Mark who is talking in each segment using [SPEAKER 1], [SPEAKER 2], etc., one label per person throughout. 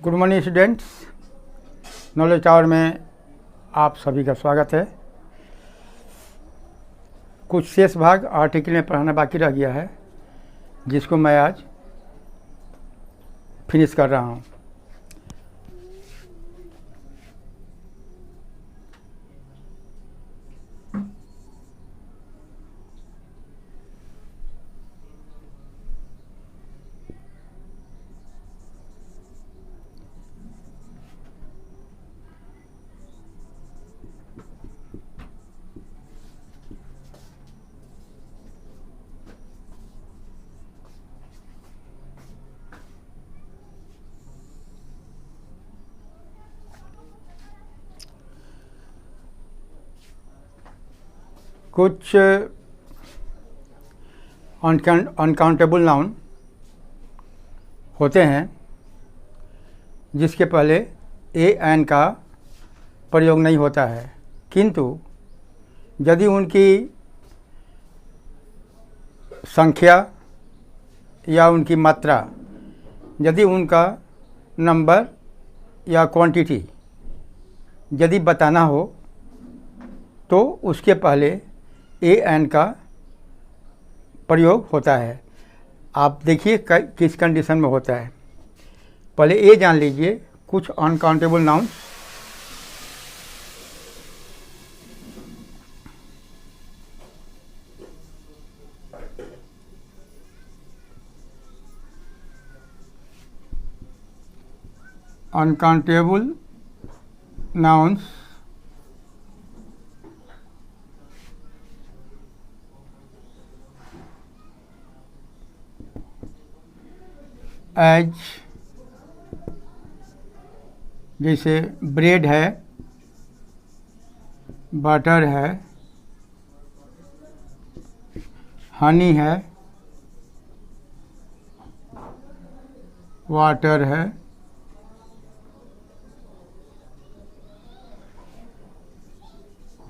[SPEAKER 1] Good morning students, knowledge tower में आप सभी का स्वागत है। कुछ शेष भाग आर्टिकल में पढ़ाना बाकी रह गया है, जिसको मैं आज फिनिश कर रहा हूँ। कुछ अनकाउंटेबल नाउन होते हैं जिसके पहले ए एन का प्रयोग नहीं होता है, किंतु यदि उनकी संख्या या उनकी मात्रा, यदि उनका नंबर या क्वांटिटी यदि बताना हो तो उसके पहले ए एन का प्रयोग होता है। आप देखिए किस कंडीशन में होता है। पहले ये जान लीजिए कुछ uncountable noun. Uncountable nouns as, जैसे ब्रेड है, बटर है, हनी है, वाटर है,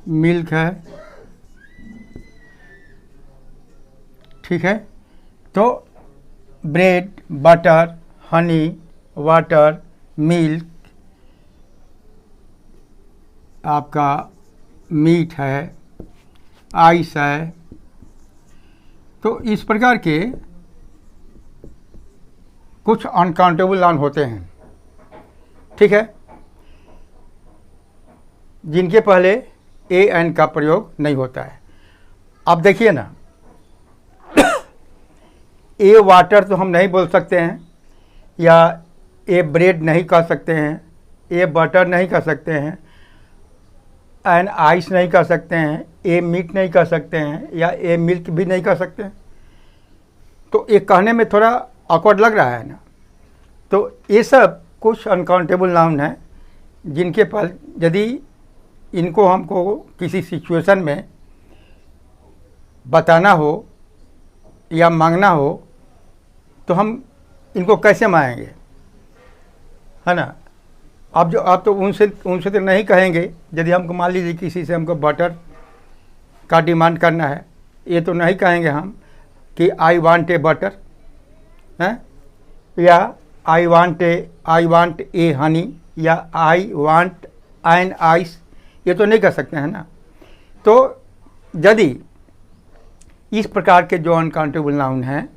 [SPEAKER 1] मिल्क है। ठीक है, तो bread, butter, Honey, water, milk, आपका मीट है, आइस है। तो इस प्रकार के कुछ अनकाउंटेबल नाउन होते हैं, ठीक है, जिनके पहले ए एन का प्रयोग नहीं होता है। अब देखिए ना, ए वाटर तो हम नहीं बोल सकते हैं, या ए ब्रेड नहीं कह सकते हैं, ए बटर नहीं कह सकते हैं, एन आइस नहीं कह सकते हैं, ए मीट नहीं कह सकते हैं, या ए मिल्क भी नहीं कह सकते हैं। तो ये कहने में थोड़ा ऑकवर्ड लग रहा है ना। तो ये सब कुछ अनकाउंटेबल नाउन हैं जिनके पर यदि इनको हमको किसी सिचुएशन में बताना हो या मांगना हो तो हम इनको कैसे मांगेंगे, है ना। आप तो उनसे तो नहीं कहेंगे। यदि हमको मान लीजिए किसी से हमको बटर का डिमांड करना है, ये तो नहीं कहेंगे हम कि आई वांट ए बटर, हैं, या आई वांट ए हनी, या आई वांट एन आइस, ये तो नहीं कर सकते हैं ना। तो यदि इस प्रकार के जो अनकाउंटेबल नाउन हैं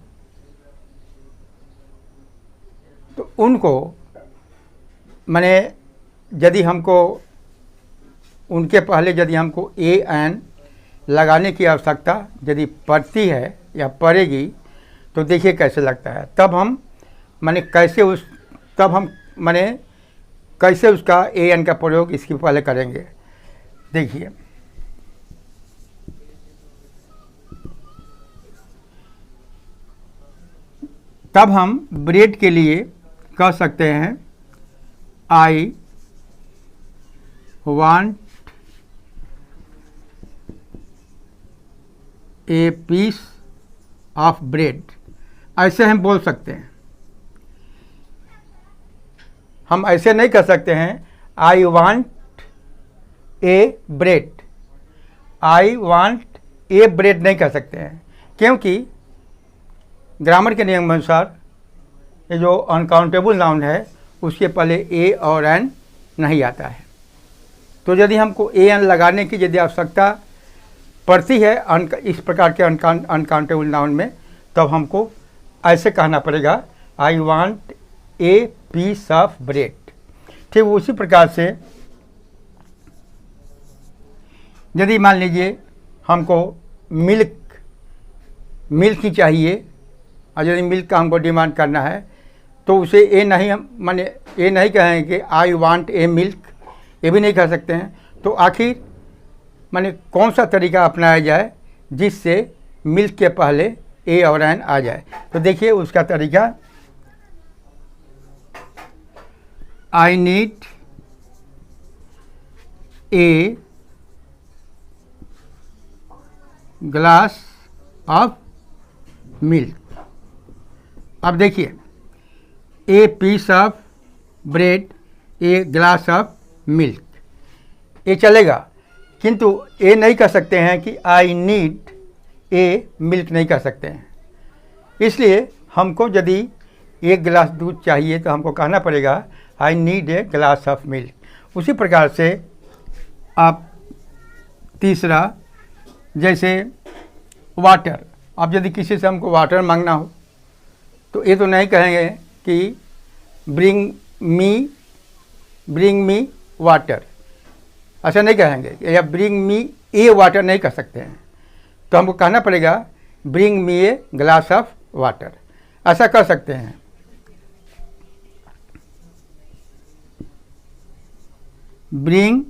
[SPEAKER 1] तो उनको माने यदि हमको उनके पहले यदि हमको ए एन लगाने की आवश्यकता यदि पड़ती है या पड़ेगी तो देखिए कैसे लगता है। तब हम कैसे उसका ए एन का प्रयोग इसके पहले करेंगे। देखिए, तब हम ब्रेड के लिए कह सकते हैं I want a piece of bread, ऐसे हम बोल सकते हैं। हम ऐसे नहीं कह सकते हैं I want A bread, I want A bread नहीं कह सकते हैं, क्योंकि ग्रामर के नियम अनुसार ये जो अनकाउंटेबल नाउन है उसके पहले ए और एन नहीं आता है। तो यदि हमको ए एन लगाने की यदि आवश्यकता पड़ती है इस प्रकार के अनकाउंटेबल नाउन में, तब हमको ऐसे कहना पड़ेगा, I want a piece of bread. ठीक उसी प्रकार से यदि मान लीजिए हमको मिल्क ही चाहिए और यदि मिल्क का हमको डिमांड करना है, तो उसे ए नहीं, हम माने ए नहीं कहेंगे कि आई वांट ए मिल्क, ये भी नहीं कह सकते हैं। तो आखिर माने कौन सा तरीका अपनाया जाए जिससे मिल्क के पहले ए और एन आ जाए। तो देखिए उसका तरीका, I need a glass of milk. अब देखिए, a piece of bread, a glass of milk, ये चलेगा, किंतु ये नहीं कह सकते हैं कि आई नीड ए मिल्क, नहीं कह सकते हैं। इसलिए हमको यदि एक गिलास दूध चाहिए तो हमको कहना पड़ेगा आई need a glass of milk. उसी प्रकार से आप तीसरा, जैसे वाटर, अब यदि किसी से हमको वाटर मांगना हो तो ये तो नहीं कहेंगे कि ब्रिंग मी वाटर, ऐसा नहीं कहेंगे, या ब्रिंग मी ए वाटर नहीं कह सकते हैं। तो हमको कहना पड़ेगा bring me A glass of water, ऐसा कर सकते हैं। Bring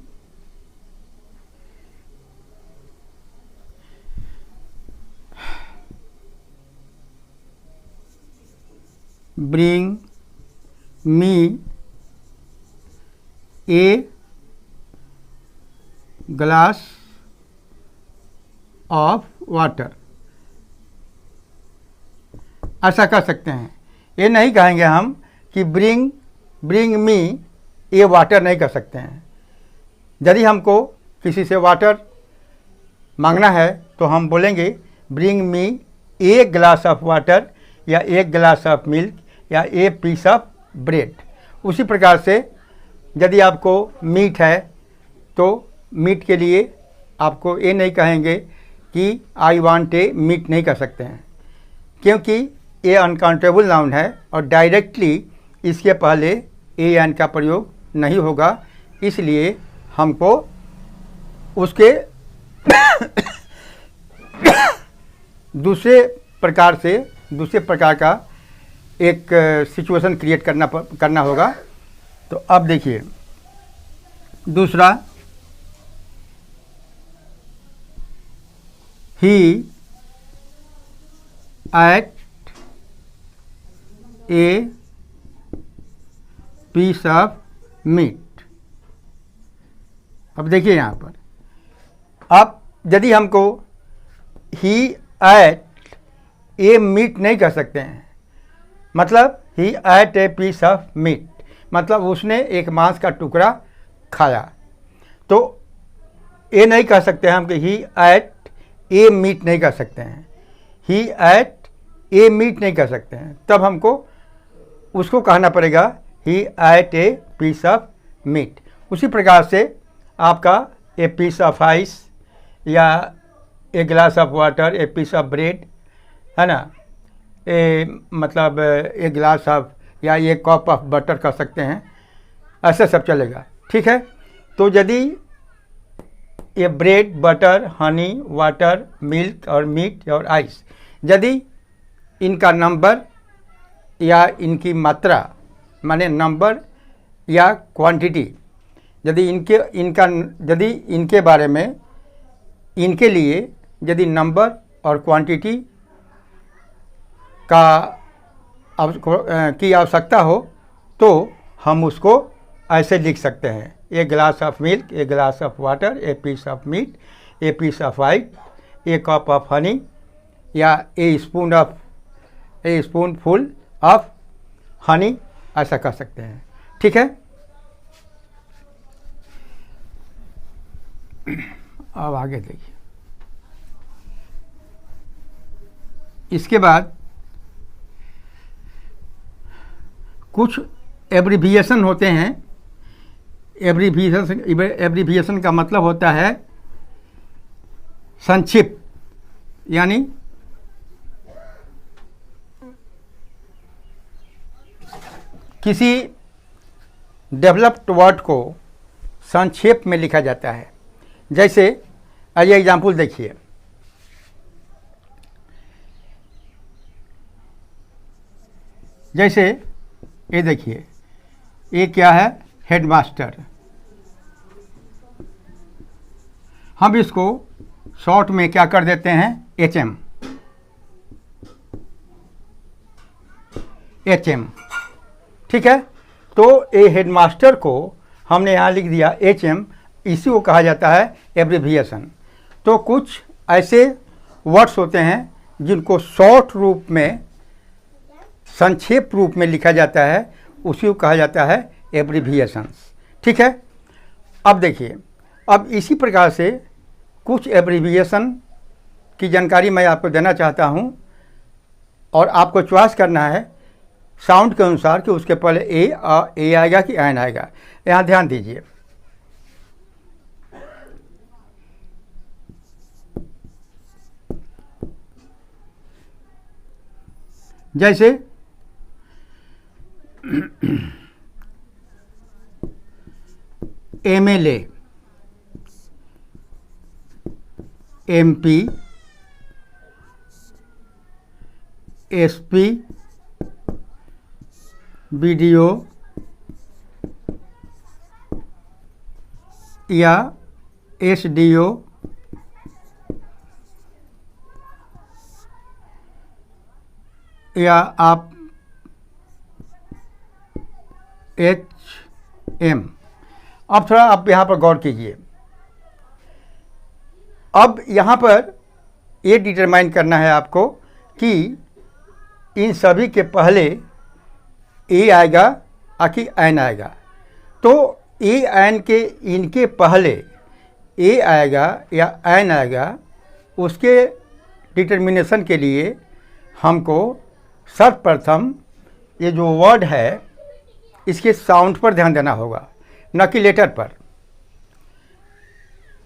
[SPEAKER 1] me A glass of water, ऐसा कर सकते हैं। ये नहीं कहेंगे हम कि ब्रिंग मी ए वाटर, नहीं कर सकते हैं। यदि हमको किसी से वाटर मांगना है तो हम बोलेंगे bring me A glass of water, या एक गिलास ऑफ मिल्क, या ए पीस ऑफ ब्रेड। उसी प्रकार से यदि आपको मीट है तो मीट के लिए आपको ये नहीं कहेंगे कि आई वांट ए मीट, नहीं कर सकते हैं, क्योंकि ये अनकाउंटेबल नाउन है और डायरेक्टली इसके पहले ए एन का प्रयोग नहीं होगा। इसलिए हमको उसके दूसरे प्रकार का एक सिचुएशन क्रिएट करना होगा। तो अब देखिए दूसरा, he ate a piece of meat. अब देखिए यहाँ पर, अब यदि हमको ही एट ए मीट नहीं कर सकते हैं, मतलब he ate a piece of meat, मतलब उसने एक मांस का टुकड़ा खाया। तो ये नहीं कह सकते हैं हम कि ही एट ए मीट, नहीं कर सकते हैं, ही एट ए मीट नहीं कर सकते हैं। तब हमको उसको कहना पड़ेगा he ate a piece of meat. उसी प्रकार से आपका ए पीस ऑफ आइस, या a glass of water, a piece of bread, है ना, मतलब एक गिलास ऑफ, या ये कप ऑफ बटर कर सकते हैं, ऐसे सब चलेगा। ठीक है। तो यदि ये bread, butter, Honey, water, milk और मीट और आइस, यदि इनका नंबर या इनकी मात्रा, माने नंबर या क्वांटिटी, यदि इनके बारे में, इनके लिए यदि नंबर और क्वांटिटी की आवश्यकता हो तो हम उसको ऐसे लिख सकते हैं, a glass of milk, a glass of water, a piece of meat, a piece of ice, a cup of honey, या a spoon full of honey, ऐसा कर सकते हैं। ठीक है। अब आगे देखिए, इसके बाद कुछ एब्रीविएशन होते हैं। एब्रीविएशन का मतलब होता है संक्षिप्त, यानी किसी डेवलप्ड वर्ड को संक्षेप में लिखा जाता है। जैसे आइए एग्जाम्पल देखिए, जैसे ये देखिए, ये क्या है, हेडमास्टर। हम इसको शॉर्ट में क्या कर देते हैं, HM। ठीक है, तो ये हेडमास्टर को हमने यहाँ लिख दिया HM, इसी को कहा जाता है एब्रीविएशन। तो कुछ ऐसे वर्ड्स होते हैं जिनको शॉर्ट रूप में, संक्षेप रूप में लिखा जाता है, उसी को कहा जाता है एब्रीविएशंस। ठीक है, अब देखिए, अब इसी प्रकार से कुछ एब्रीविएशन की जानकारी मैं आपको देना चाहता हूँ, और आपको चॉइस करना है साउंड के अनुसार कि उसके पहले ए आएगा कि एन आएगा। यहाँ ध्यान दीजिए, जैसे MLA, MP, SP, BDO या SDO, या आप HM। अब थोड़ा आप यहाँ पर गौर कीजिए। अब यहाँ पर ये डिटरमाइन करना है आपको कि इन सभी के पहले ए आएगा आखि एन आएगा। तो ए एन के इनके पहले ए आएगा या एन आएगा, उसके डिटर्मिनेशन के लिए हमको सर्वप्रथम ये जो वर्ड है इसके साउंड पर ध्यान देना होगा, न कि लेटर पर।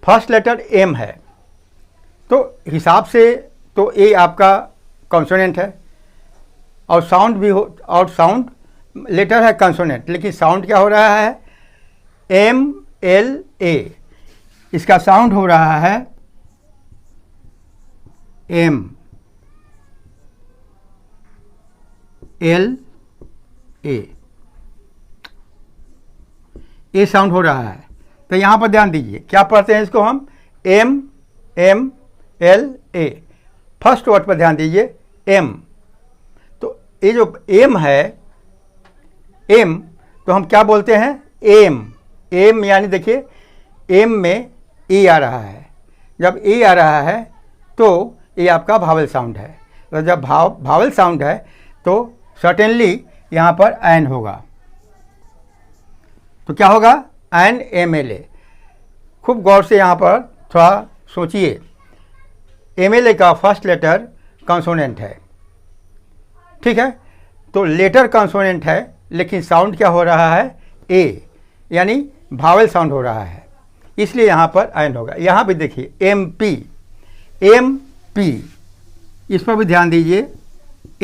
[SPEAKER 1] फर्स्ट लेटर एम है, तो हिसाब से तो ए आपका कॉन्सोनेंट है, और साउंड भी हो, और साउंड लेटर है कंसोनेंट, लेकिन साउंड क्या हो रहा है, MLA। इसका साउंड हो रहा है MLA, ये साउंड हो रहा है। तो यहाँ पर ध्यान दीजिए, क्या पढ़ते हैं इसको हम, MLA। फर्स्ट वर्ड पर ध्यान दीजिए, M। तो ये जो M है, M, तो हम क्या बोलते हैं, M यानी देखिए M में E आ रहा है। जब E आ रहा है तो ये आपका भावल साउंड है। तो जब भावल साउंड है तो सर्टेनली यहाँ पर एन होगा। तो क्या होगा, एन MLA। खूब गौर से यहाँ पर थोड़ा सोचिए, MLA का फर्स्ट लेटर कंसोनेंट है। ठीक है, तो लेटर कंसोनेंट है, लेकिन साउंड क्या हो रहा है, ए, यानी भावल साउंड हो रहा है, इसलिए यहाँ पर एन होगा। यहाँ भी देखिए MP, इस पर भी ध्यान दीजिए,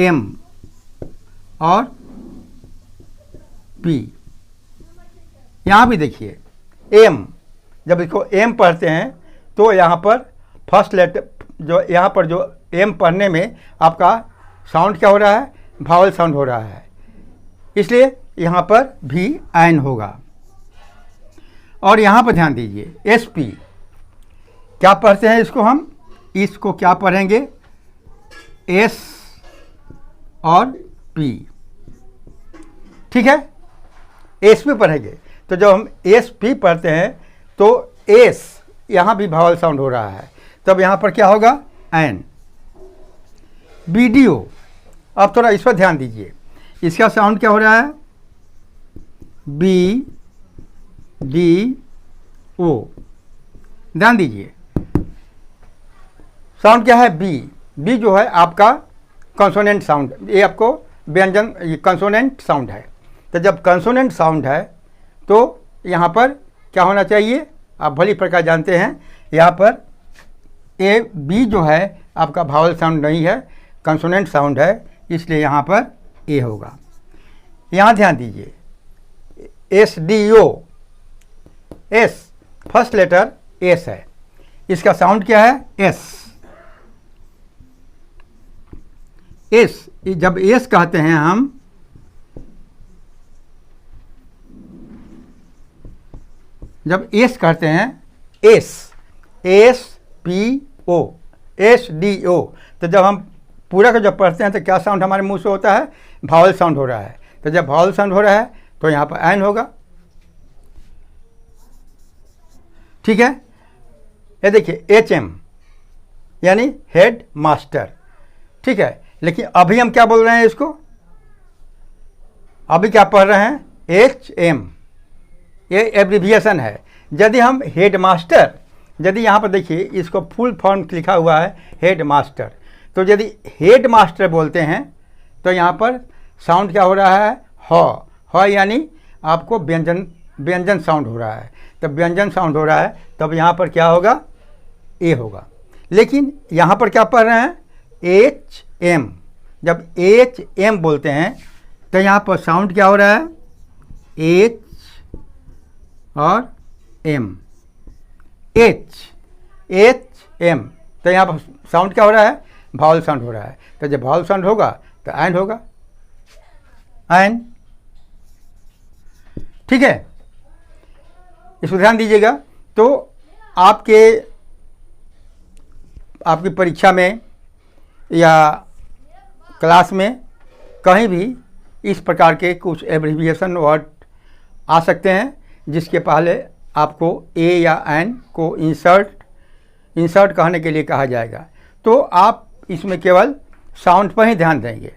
[SPEAKER 1] M और P। यहाँ भी देखिए M, जब इसको M पढ़ते हैं तो यहाँ पर फर्स्ट लेटर, जो यहाँ पर जो M पढ़ने में आपका साउंड क्या हो रहा है, भावल साउंड हो रहा है, इसलिए यहाँ पर भी एन होगा। और यहाँ पर ध्यान दीजिए, SP, क्या पढ़ते हैं इसको हम, इसको क्या पढ़ेंगे, S और P। ठीक है, SP पढ़ेंगे। तो जब हम SP पढ़ते हैं तो S, यहाँ भी भावल साउंड हो रहा है, तब यहाँ पर क्या होगा, एन। BDO, अब थोड़ा इस पर ध्यान दीजिए, इसका साउंड क्या हो रहा है, BDO। ध्यान दीजिए, साउंड क्या है, B जो है आपका कंसोनेंट साउंड, ये आपको व्यंजन, ये कंसोनेंट साउंड है। तो जब कंसोनेंट साउंड है तो यहाँ पर क्या होना चाहिए, आप भली प्रकार जानते हैं, यहाँ पर ए बी जो है आपका भावल साउंड नहीं है, कंसोनेंट साउंड है, इसलिए यहाँ पर ए होगा। यहाँ ध्यान दीजिए, S D O, S first letter S है, इसका साउंड क्या है, एस। एस जब एस कहते हैं हम, जब एस कहते हैं, S, S P O, S D O, तो जब हम पूरा का जब पढ़ते हैं तो क्या साउंड हमारे मुंह से होता है, भावल साउंड हो रहा है। तो जब भावल साउंड हो रहा है तो यहाँ पर एन होगा, ठीक है। ये देखिए एच एम यानी हेड मास्टर, ठीक है। लेकिन अभी हम क्या बोल रहे हैं इसको, अभी क्या पढ़ रहे हैं, एच एम, ये एब्रिविएशन है। यदि हम हेड मास्टर, यदि यहाँ पर देखिए इसको फुल फॉर्म लिखा हुआ है हेड मास्टर, तो यदि हेड मास्टर बोलते हैं तो यहाँ पर साउंड क्या हो रहा है, ह यानी आपको व्यंजन साउंड हो रहा है। तब व्यंजन साउंड हो रहा है तब यहाँ पर क्या होगा, ए होगा। लेकिन यहाँ पर क्या पढ़ रहे हैं, एच एम, जब एच एम बोलते हैं तो यहाँ पर साउंड क्या हो रहा है, एच और एम, एच एम, तो यहाँ पर साउंड क्या हो रहा है, भावल साउंड हो रहा है। तो जब भावल साउंड होगा तो एन होगा, एन, ठीक है। इस पर ध्यान दीजिएगा। तो आपकी परीक्षा में या क्लास में कहीं भी इस प्रकार के कुछ एब्रिविएशन वर्ड आ सकते हैं जिसके पहले आपको ए या एन को इंसर्ट कहने के लिए कहा जाएगा। तो आप इसमें केवल साउंड पर ही ध्यान देंगे।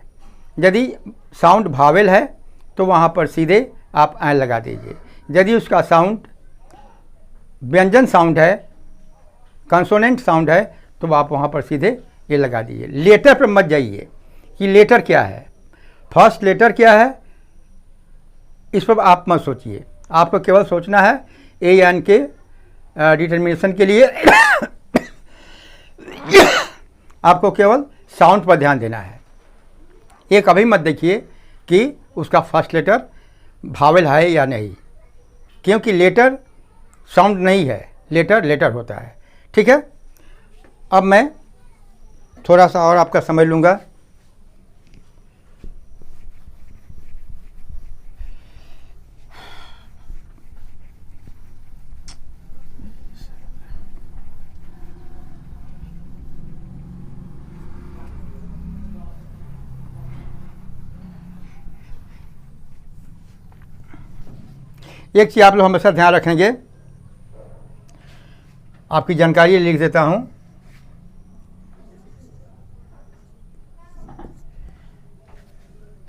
[SPEAKER 1] यदि साउंड भावेल है तो वहाँ पर सीधे आप एन लगा दीजिए। यदि उसका साउंड व्यंजन साउंड है, कंसोनेंट साउंड है, तो आप वहाँ पर सीधे ए लगा दीजिए। लेटर पर मत जाइए कि लेटर क्या है, फर्स्ट लेटर क्या है, इस पर आप मत सोचिए। आपको केवल सोचना है ए या एन के डिटर्मिनेशन के लिए आपको केवल साउंड पर ध्यान देना है। ये कभी मत देखिए कि उसका फर्स्ट लेटर भावेल है या नहीं, क्योंकि साउंड नहीं है, लेटर होता है, ठीक है। अब मैं थोड़ा सा और आपका समझ लूँगा। एक चीज़ आप लोग हमेशा ध्यान रखेंगे, आपकी जानकारी लिख देता हूं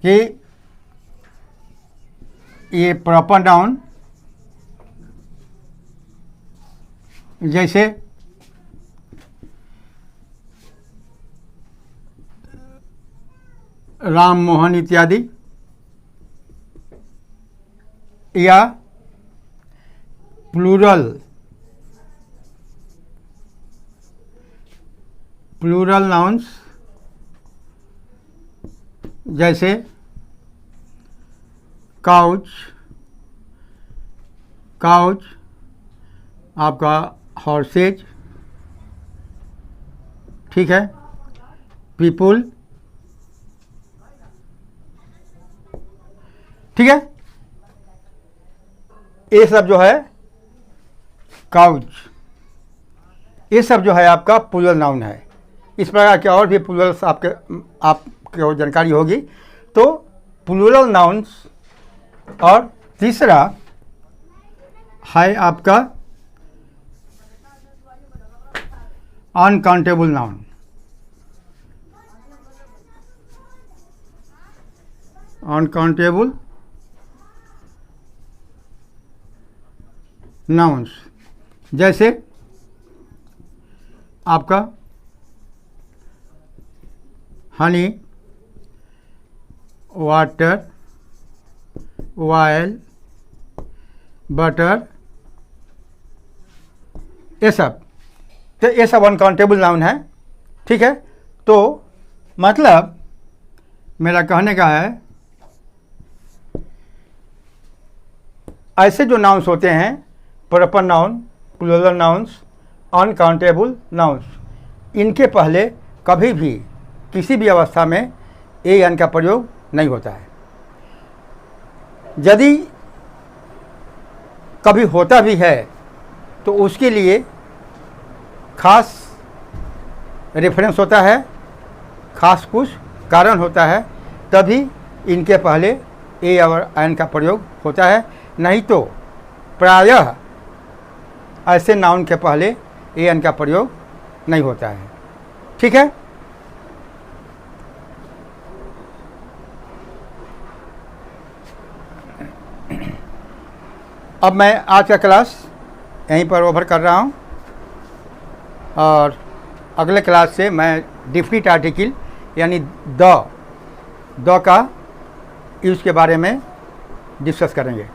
[SPEAKER 1] कि ये प्रॉपर नाउन जैसे राम मोहन इत्यादि या प्लूरल नाउन्स जैसे काउच आपका हॉर्सेज, ठीक है, पीपुल, ठीक है। ये सब जो है काउच, ये सब जो है आपका प्लूरल नाउन है। इस प्रकार के और भी प्लूरल्स आपको जानकारी होगी। तो प्लूरल नाउन्स, और तीसरा है आपका अनकाउंटेबल नाउन। अनकाउंटेबल नाउन्स जैसे आपका हनी, वाटर, while, butter, ये सब, तो ये सब अनकाउंटेबल नाउन है। ठीक है, तो मतलब मेरा कहने का है, ऐसे जो नाउन्स होते हैं, proper noun, plural nouns, uncountable nouns, इनके पहले कभी भी किसी भी अवस्था में ए एन का प्रयोग नहीं होता है। यदि कभी होता भी है तो उसके लिए खास रेफरेंस होता है, खास कुछ कारण होता है, तभी इनके पहले ए और एन का प्रयोग होता है। नहीं तो प्रायः ऐसे नाउन के पहले ए एन का प्रयोग नहीं होता है। ठीक है, अब मैं आज का क्लास यहीं पर ओवर कर रहा हूँ और अगले क्लास से मैं डिफिनिट आर्टिकल यानी द का यूज़ के बारे में डिस्कस करेंगे।